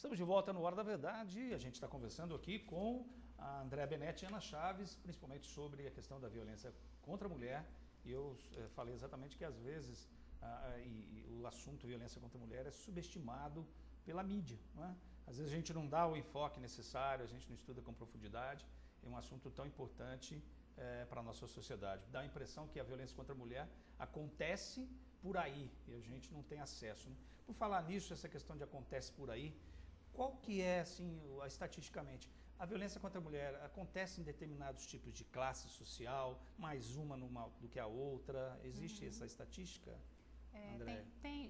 Estamos de volta no Hora da Verdade. A gente está conversando aqui com a Andréa Benetti e Ana Chaves, principalmente sobre a questão da violência contra a mulher. E eu falei exatamente que às vezes o assunto violência contra a mulher é subestimado pela mídia, não é? Às vezes a gente não dá o enfoque necessário, a gente não estuda com profundidade. É um assunto tão importante para a nossa sociedade. Dá a impressão que a violência contra a mulher acontece por aí e a gente não tem acesso, né? Por falar nisso, essa questão de acontece por aí, qual que é, assim, estatisticamente, a violência contra a mulher acontece em determinados tipos de classe social, mais uma do que a outra? Existe essa estatística?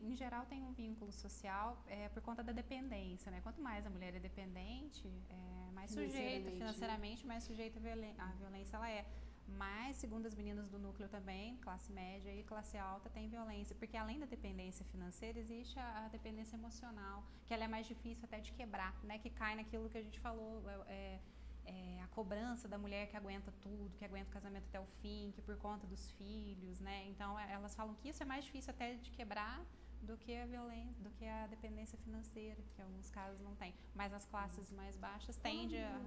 Em geral tem um vínculo social por conta da dependência, né? Quanto mais a mulher é dependente, mais sujeita financeiramente, mais sujeita à violência ela é. Mas, segundo as meninas do núcleo também, classe média e classe alta tem violência, porque além da dependência financeira, existe a dependência emocional, que ela é mais difícil até de quebrar, né? Que cai naquilo que a gente falou, a cobrança da mulher que aguenta tudo, que aguenta o casamento até o fim, que por conta dos filhos, né? Então, elas falam que isso é mais difícil até de quebrar do que a violência, do que a dependência financeira, que em alguns casos não tem. Mas as classes mais baixas tende a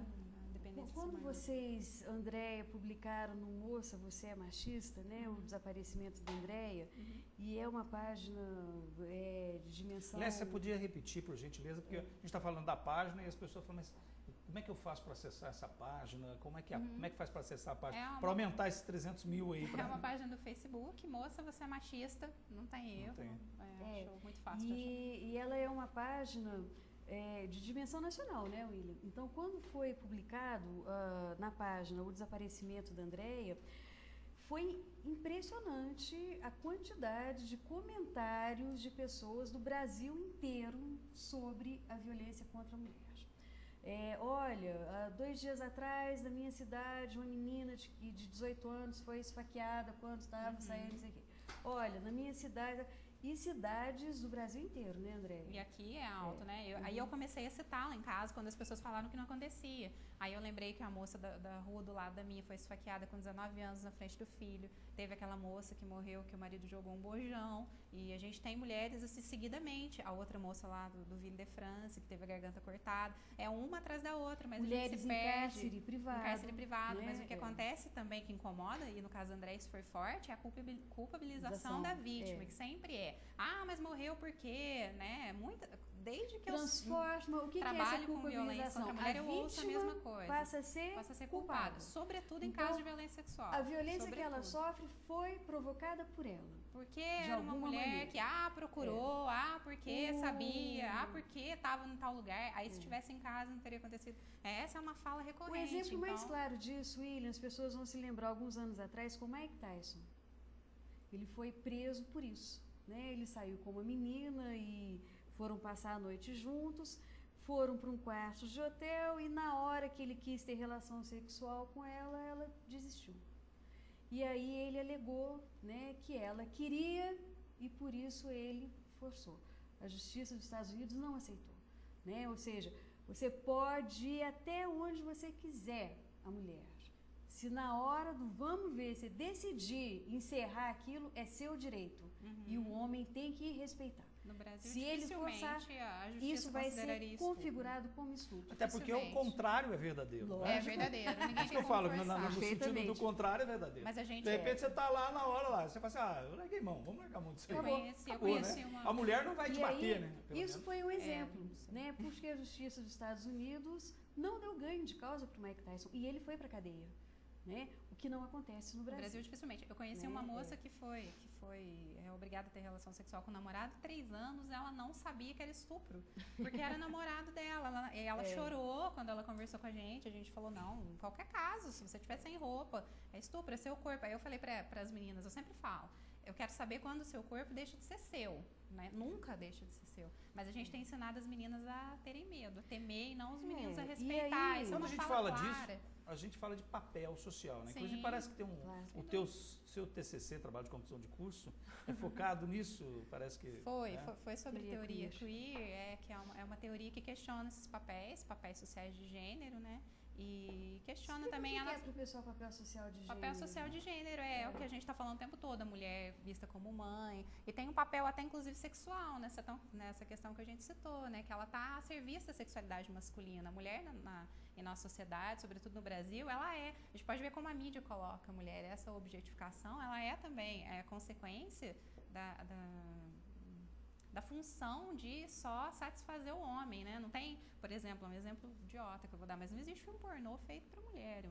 dependência. Quando vocês, Andréia, publicaram no Moça, Você é Machista, né? O desaparecimento da Andréia, e é uma página de dimensão... Aliás, você podia repetir, por gentileza, porque a gente está falando da página e as pessoas falam, mas como é que eu faço para acessar essa página? Como é que faz para acessar a página? Para aumentar esses 300 mil aí? É uma página do Facebook, Moça, Você é Machista, não tem erro. Acho muito fácil de achar. E ela é uma página de dimensão nacional, né, William? Então, quando foi publicado na página o desaparecimento da Andréia, foi impressionante a quantidade de comentários de pessoas do Brasil inteiro sobre a violência contra a mulher. Olha, há 2 dias atrás, na minha cidade, uma menina de 18 anos foi esfaqueada quando estava saindo, não sei o quê. Olha, na minha cidade... E cidades do Brasil inteiro, né, André? E aqui é alto, né? Aí eu comecei a citá-la em casa quando as pessoas falaram que não acontecia. Aí eu lembrei que a moça da rua do lado da minha foi esfaqueada com 19 anos na frente do filho. Teve aquela moça que morreu, que o marido jogou um bojão. E a gente tem mulheres assim seguidamente. A outra moça lá do Ville de France, que teve a garganta cortada. É uma atrás da outra, mas mulheres a gente se perde. Em cárcere privado. Em cárcere privado. Né? Mas o que acontece também, que incomoda, e no caso da André isso foi forte, é a culpabilização da vítima, que sempre é. Mas morreu por quê? Né? Desde que transforma, o que trabalho que é essa com violência contra a mulher, eu ouço a mesma coisa. Passa a ser culpada. Sobretudo em então, caso de violência sexual. A violência que ela sofre foi provocada por ela. Porque era uma mulher que procurou, porque sabia, porque estava em tal lugar, aí se estivesse em casa não teria acontecido. Essa é uma fala recorrente. O exemplo mais claro disso, William, as pessoas vão se lembrar alguns anos atrás com Mike Tyson. Ele foi preso por isso. Né? Ele saiu com uma menina e foram passar a noite juntos, foram para um quarto de hotel e na hora que ele quis ter relação sexual com ela, ela desistiu. E aí ele alegou, né, que ela queria e por isso ele forçou. A Justiça dos Estados Unidos não aceitou. Né? Ou seja, você pode ir até onde você quiser, a mulher. Se na hora do vamos ver, você decidir encerrar aquilo, é seu direito. E o homem tem que respeitar. No Brasil, se ele forçar, a justiça isso vai ser configurado como estupro. Até porque o contrário é verdadeiro. Lógico. É verdadeiro. Ninguém isso que eu falo, no sentido do contrário é verdadeiro. Mas a gente de repente você está lá na hora lá, você fala assim, eu larguei mão, vamos largar mão disso aí. Eu conheci né? A mulher não vai te bater, né? Isso foi um exemplo, né? Porque a Justiça dos Estados Unidos não deu ganho de causa para o Mike Tyson e ele foi para a cadeia. Né? O que não acontece no Brasil. No Brasil, dificilmente. Eu conheci uma moça que foi obrigada a ter relação sexual com o namorado, 3 anos, ela não sabia que era estupro, porque era namorado dela. Ela chorou quando ela conversou com a gente falou, não, em qualquer caso, se você estiver sem roupa, é estupro, é seu corpo. Aí eu falei para as meninas, eu sempre falo, eu quero saber quando o seu corpo deixa de ser seu, né? Nunca deixa de ser seu. Mas a gente tem ensinado as meninas a terem medo, a temer e não os meninos a respeitar. Aí, quando a gente fala disso, a gente fala de papel social, né? Inclusive parece que tem seu TCC, trabalho de conclusão de curso, é focado nisso, parece que... Foi sobre teoria queer, que é uma teoria que questiona esses papéis sociais de gênero, né? E questiona também o que é para o pessoal papel social de gênero? Papel social de gênero é o que a gente está falando o tempo todo, a mulher vista como mãe, e tem um papel até inclusive sexual nessa questão que a gente citou, né, que ela está a serviço da sexualidade masculina. A mulher em nossa sociedade, sobretudo no Brasil, ela a gente pode ver como a mídia coloca a mulher, essa objetificação, ela é também consequência da função de só satisfazer o homem, né? Não tem, por exemplo, um exemplo idiota que eu vou dar, mas não existe filme pornô feito para mulher,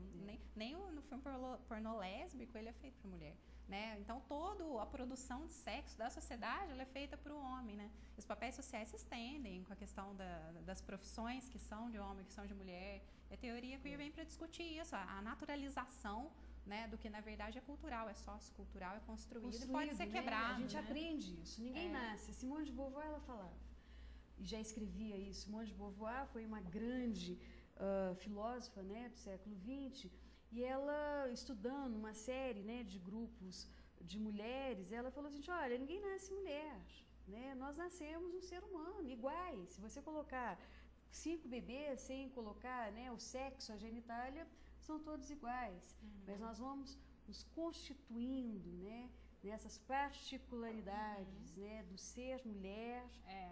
nem no filme pornô lésbico ele é feito para mulher, né? Então toda a produção de sexo da sociedade ela é feita para o homem, né? Os papéis sociais se estendem com a questão das profissões que são de homem, que são de mulher. E a teoria queer vem para discutir isso, a naturalização, né, do que na verdade é cultural, é sociocultural, é construído e pode ser quebrado. A gente né? aprende isso, ninguém nasce. Simone de Beauvoir, ela falava, e já escrevia isso. Simone de Beauvoir foi uma grande filósofa, né, do século XX, e ela, estudando uma série, né, de grupos de mulheres, ela falou assim, olha, ninguém nasce mulher, né, nós nascemos um ser humano, iguais. Se você colocar 5 bebês sem colocar, né, o sexo, a genitália, são todos iguais, mas nós vamos nos constituindo, né, nessas particularidades, né, do ser mulher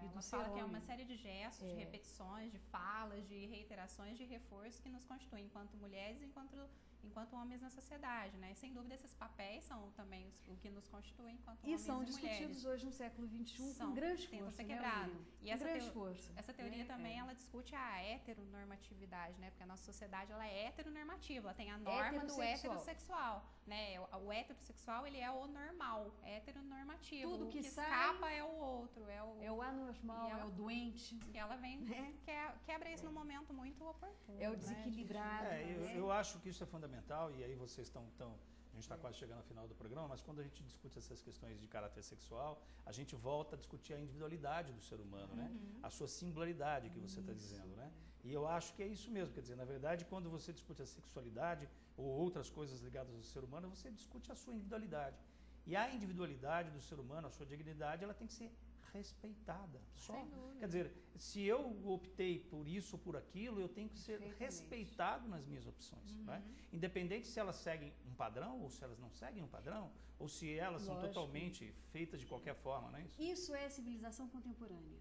e do ser homem. Que é uma série de gestos, de repetições, de falas, de reiterações, de reforço que nos constituem enquanto mulheres e enquanto homens na sociedade, né? E, sem dúvida, esses papéis são também o que nos constituem enquanto homens e mulheres. E são discutidos hoje no século XXI com grande força, quebrado. Né, e essa teoria também, ela discute a heteronormatividade, né? Porque a nossa sociedade, ela é heteronormativa, ela tem a norma do heterossexual, né? O heterossexual, ele é o normal, heteronormativo. Tudo o que sai, escapa é o outro, é o anormal, é o doente. E ela vem, quebra isso num momento muito oportuno. É o desequilibrado. Né? Eu acho que isso é fundamental, e aí vocês estão a gente está quase chegando ao final do programa, mas quando a gente discute essas questões de caráter sexual, a gente volta a discutir a individualidade do ser humano, né? A sua singularidade que você está dizendo, né? E eu acho que é isso mesmo, quer dizer, na verdade, quando você discute a sexualidade ou outras coisas ligadas ao ser humano, você discute a sua individualidade. E a individualidade do ser humano, a sua dignidade, ela tem que ser respeitada. Quer dizer, se eu optei por isso ou por aquilo, eu tenho que ser respeitado nas minhas opções. Né? Independente se elas seguem um padrão ou se elas não seguem um padrão, ou se elas são totalmente feitas de qualquer forma. Não é isso? Isso é civilização contemporânea.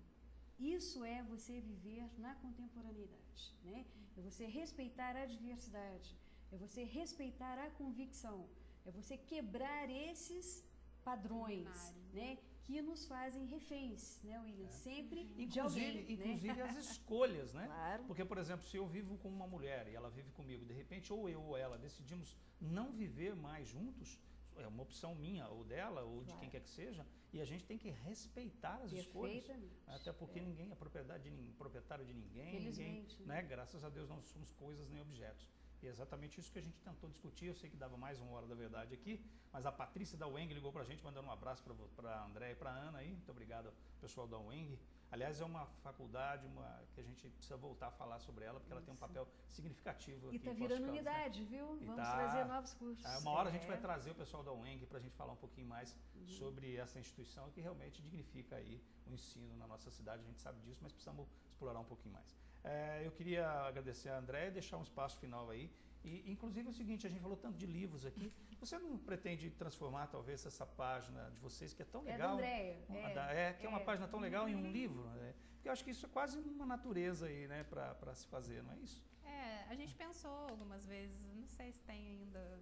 Isso é você viver na contemporaneidade. Né? É você respeitar a diversidade. É você respeitar a convicção. É você quebrar esses padrões, né, que nos fazem reféns, né, William? Sempre de alguém. Inclusive as escolhas, né? Claro. Porque, por exemplo, se eu vivo com uma mulher e ela vive comigo, de repente, ou eu ou ela decidimos não viver mais juntos, é uma opção minha ou dela ou de quem quer que seja, e a gente tem que respeitar as escolhas. Até porque ninguém é proprietário de ninguém. Felizmente. Né? Graças a Deus não somos coisas nem objetos. E é exatamente isso que a gente tentou discutir. Eu sei que dava mais uma hora da verdade aqui, mas a Patrícia da UENG ligou para a gente, mandando um abraço para a André e para a Ana aí. Muito obrigado ao pessoal da UENG. Aliás, é uma faculdade que a gente precisa voltar a falar sobre ela, porque ela tem um papel significativo aqui. E está virando unidade, né? Viu? Vamos trazer novos cursos. Uma hora a gente vai trazer o pessoal da UENG para a gente falar um pouquinho mais sobre essa instituição que realmente dignifica aí o ensino na nossa cidade. A gente sabe disso, mas precisamos explorar um pouquinho mais. Eu queria agradecer a André e deixar um espaço final aí. E, inclusive, é o seguinte, a gente falou tanto de livros aqui. Você não pretende transformar, talvez, essa página de vocês, que é tão legal... que é uma página tão legal em um livro? Né? Porque eu acho que isso é quase uma natureza aí, né, para se fazer, não é isso? A gente pensou algumas vezes, não sei se tem ainda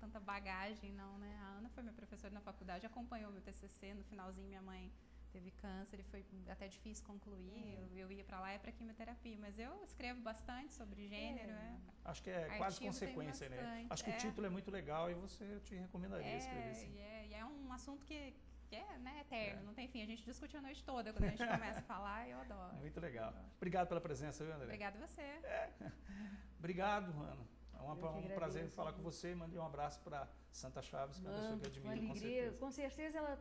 tanta bagagem, não, né? A Ana foi minha professora na faculdade, acompanhou meu TCC, no finalzinho minha mãe teve câncer e foi até difícil concluir, eu ia para lá para quimioterapia, mas eu escrevo bastante sobre gênero. Acho que é quase consequência, né? Acho que o título é muito legal e eu te recomendaria escrever assim. E é um assunto que é, né, eterno, não tem fim. A gente discute a noite toda quando a gente começa a falar e eu adoro. Muito legal. Obrigado pela presença, viu, André? Obrigado a você. Obrigado, Ana. É um prazer falar com você. Mandei um abraço para Santa Chaves, que é uma pessoa que eu admiro, com certeza. Com certeza ela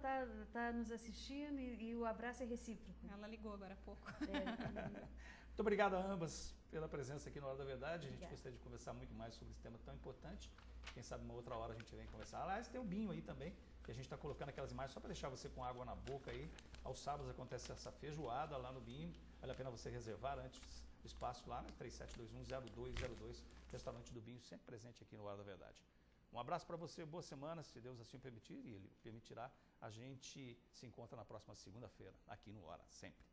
tá nos assistindo e o abraço é recíproco. Ela ligou agora há pouco. Muito obrigado a ambas pela presença aqui no Hora da Verdade. A gente gostaria de conversar muito mais sobre esse tema tão importante. Quem sabe uma outra hora a gente vem conversar. Aliás, tem o Binho aí também, que a gente está colocando aquelas imagens só para deixar você com água na boca aí. Aos sábados acontece essa feijoada lá no Binho. Vale a pena você reservar antes o espaço lá, né? 3721-0202, Restaurante do Binho, sempre presente aqui no Hora da Verdade. Um abraço para você, boa semana, se Deus assim o permitir, e Ele permitirá, a gente se encontra na próxima segunda-feira, aqui no Hora, sempre.